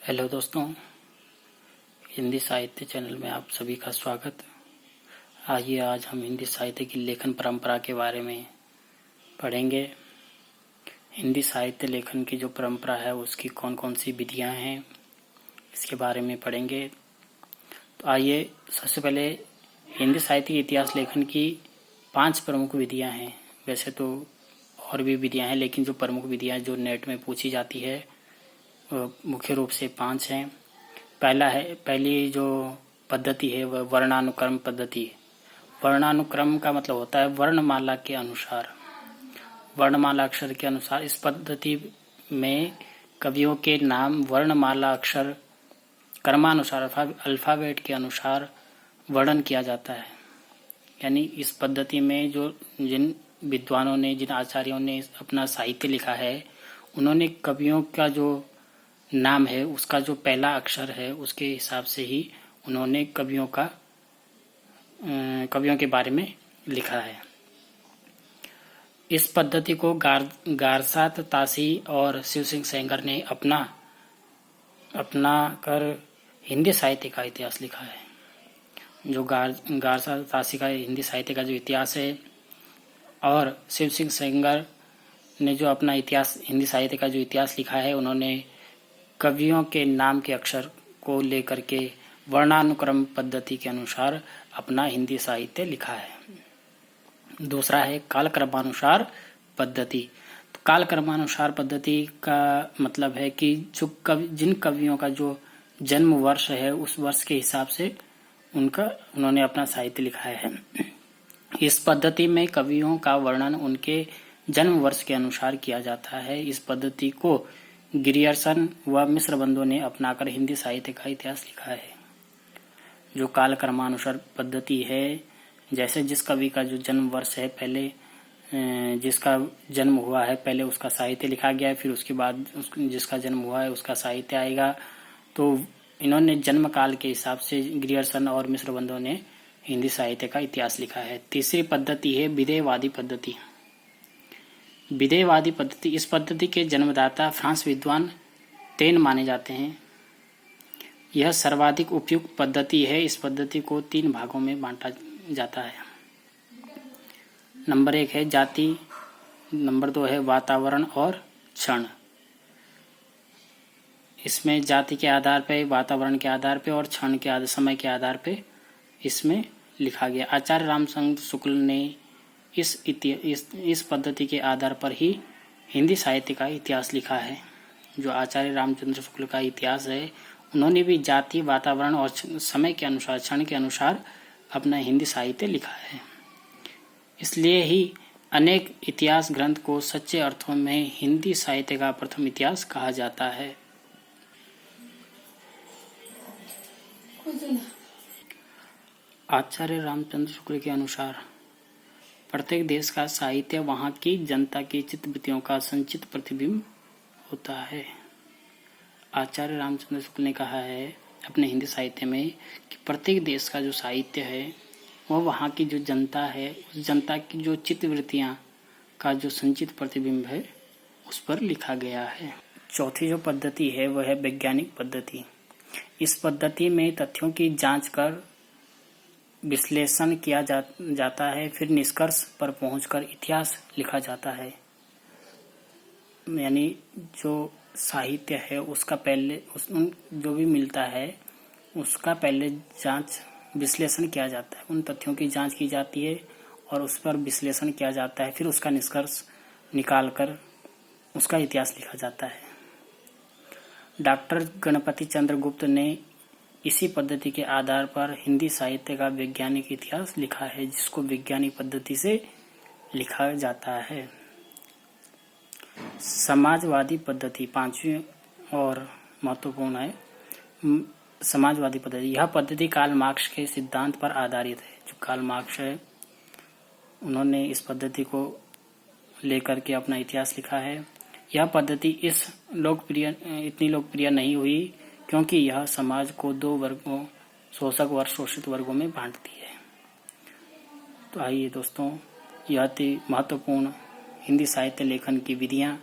Hello दोस्तों, हिंदी साहित्य channel में आप सभी का स्वागत। आइए आज हम हिंदी साहित्य की लेखन परंपरा के बारे में पढ़ेंगे। हिंदी साहित्य लेखन की जो परंपरा है उसकी कौन कौन सी विधियां हैं इसके बारे में पढ़ेंगे। तो आइए सबसे पहले हिंदी साहित्य के इतिहास लेखन की 5 प्रमुख विधियां हैं। वैसे तो और भी विधियां हैं, लेकिन जो प्रमुख विधियां जो नेट में पूछी जाती है मुख्य रूप से 5 हैं। पहली जो पद्धति है वह वर्णानुक्रम पद्धति है। वर्णानुक्रम का मतलब होता है वर्णमाला के अनुसार, वर्णमाला अक्षर के अनुसार। इस पद्धति में कवियों के नाम वर्णमाला अक्षर क्रमानुसार अल्फाबेट के अनुसार वर्णन किया जाता है। यानी इस पद्धति में जो जिन विद्वानों ने, जिन आचार्यों ने अपना साहित्य लिखा है, उन्होंने कवियों का जो नाम है उसका जो पहला अक्षर है उसके हिसाब से ही उन्होंने कवियों के बारे में लिखा है। इस पद्धति को गारसात तासी और शिव सिंह सेंगर ने अपना कर हिंदी साहित्य का इतिहास लिखा है। जो गारसात तासी का हिंदी साहित्य का जो इतिहास है और शिव सिंह सेंगर ने जो अपना इतिहास, हिंदी साहित्य का जो इतिहास लिखा है, उन्होंने कवियों के नाम के अक्षर को लेकर के वर्णानुक्रम पद्धति के अनुसार अपना हिंदी साहित्य लिखा है। दूसरा है कालक्रमानुसार पद्धति। तो कालक्रमानुसार पद्धति का मतलब है कि जिन कवियों का जो जन्म वर्ष है उस वर्ष के हिसाब से उन्होंने अपना साहित्य लिखा है। इस पद्धति में कवियों का वर्णन उनके जन्म वर्ष के अनुसार किया जाता है। इस पद्धति को ग्रियर्सन व मिश्र बंधुओं ने अपनाकर हिंदी साहित्य का इतिहास लिखा है। जो कालक्रमानुसार पद्धति है, जैसे जिस कवि का जो जन्म वर्ष है, पहले जिसका जन्म हुआ है पहले उसका साहित्य लिखा गया है, फिर उसके बाद जिसका जन्म हुआ है उसका साहित्य आएगा। तो इन्होंने जन्म काल के हिसाब से ग्रियर्सन और मिश्र बंधुओं ने हिंदी साहित्य का इतिहास लिखा है। तीसरी पद्धति है विधेयवादी पद्धति। विधेयवादी पद्धति, इस पद्धति के जन्मदाता फ्रांस विद्वान टेन माने जाते हैं। यह सर्वाधिक उपयुक्त पद्धति है। इस पद्धति को 3 भागों में बांटा जाता है। नंबर 1 है जाति, नंबर 2 है वातावरण और क्षण। इसमें जाति के आधार पर, वातावरण के आधार पर और क्षण के आधार, समय के आधार पर इसमें लिखा गया। आचार्य रामचंद्र शुक्ल ने इस पद्धति के आधार पर ही हिंदी साहित्य का इतिहास लिखा है। जो आचार्य रामचंद्र शुक्ल का इतिहास है, उन्होंने भी जाति, वातावरण और समय के अनुसार, क्षण के अनुसार अपना हिंदी साहित्य लिखा है। इसलिए ही अनेक इतिहास ग्रंथ को सच्चे अर्थों में हिंदी साहित्य का प्रथम इतिहास कहा जाता है। आचार्य रामचंद्र शुक्ल के अनुसार प्रत्येक देश का साहित्य वहाँ की जनता की चित्तवृत्तियों का संचित प्रतिबिंब होता है। आचार्य रामचंद्र शुक्ल ने कहा है अपने हिंदी साहित्य में कि प्रत्येक देश का जो साहित्य है वह वहाँ की जो जनता है, उस जनता की जो चित्तवृत्तियाँ का जो संचित प्रतिबिंब है उस पर लिखा गया है। चौथी जो पद्धति है वह है वैज्ञानिक पद्धति। इस पद्धति में तथ्यों की जांच कर विश्लेषण किया जाता है, फिर निष्कर्ष पर पहुंचकर इतिहास लिखा जाता है। यानी जो साहित्य है उसका पहले जो भी मिलता है उसका पहले जांच विश्लेषण किया जाता है, उन तथ्यों की जांच की जाती है और उस पर विश्लेषण किया जाता है, फिर उसका निष्कर्ष निकालकर उसका इतिहास लिखा जाता है। डॉक्टर गणपति चंद्र गुप्त ने इसी पद्धति के आधार पर हिंदी साहित्य का वैज्ञानिक इतिहास लिखा है, जिसको वैज्ञानिक पद्धति से लिखा जाता है। समाजवादी पद्धति 5वीं और महत्वपूर्ण है। समाजवादी पद्धति, यह पद्धति कार्ल मार्क्स के सिद्धांत पर आधारित है। जो कार्ल मार्क्स है उन्होंने इस पद्धति को लेकर के अपना इतिहास लिखा है। यह पद्धति इतनी लोकप्रिय नहीं हुई क्योंकि यह समाज को 2 वर्गों, शोषक वर्ग, शोषित वर्गों में बांटती है। तो आइए दोस्तों, यह थी महत्वपूर्ण हिंदी साहित्य लेखन की विधियां।